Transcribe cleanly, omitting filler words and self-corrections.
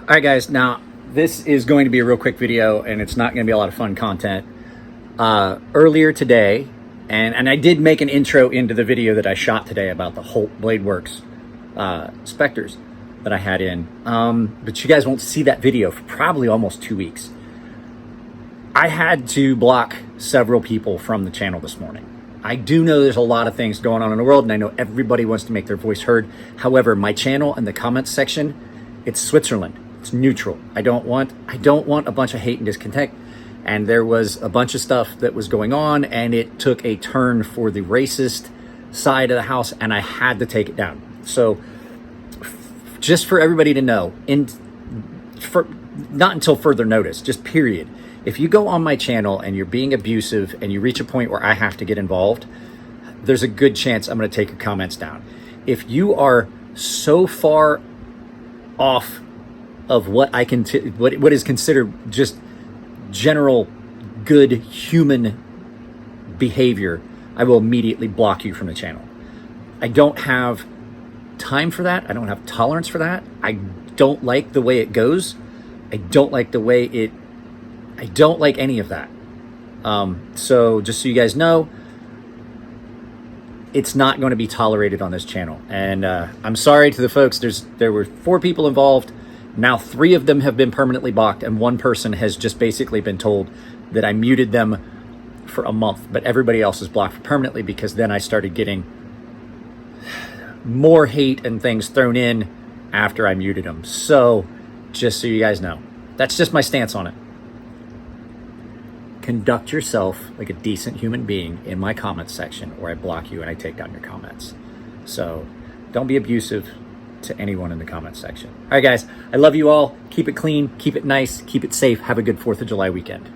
All right, guys. Now, this is going to be a real quick video, and it's not going to be a lot of fun content. Earlier today, and I did make an intro into the video that I shot today about the Holt Blade Works Spectres that I had in, but you guys won't see that video for probably almost 2 weeks. I had to block several people from the channel this morning. I do know there's a lot of things going on in the world, and I know everybody wants to make their voice heard. However, my channel and the comments section, it's Switzerland. It's neutral. I don't want a bunch of hate and discontent. And there was a bunch of stuff that was going on, and it took a turn for the racist side of the house, and I had to take it down. So just for everybody to know, not until further notice, just period. If you go on my channel and you're being abusive and you reach a point where I have to get involved, there's a good chance I'm going to take your comments down. If you are so far off of what what is considered just general good human behavior, I will immediately block you from the channel. I don't have time for that. I don't have tolerance for that. I don't like the way it goes. I don't like any of that. So just so you guys know, it's not going to be tolerated on this channel. And I'm sorry to the folks. There were 4 people involved. Now 3 of them have been permanently blocked, and 1 person has just basically been told that I muted them for a month, but everybody else is blocked permanently, because then I started getting more hate and things thrown in after I muted them. So just so you guys know, that's just my stance on it. Conduct yourself like a decent human being in my comments section, or I block you and I take down your comments. So don't be abusive to anyone in the comments section. All right, guys, I love you all. Keep it clean, keep it nice, keep it safe. Have a good 4th of July weekend.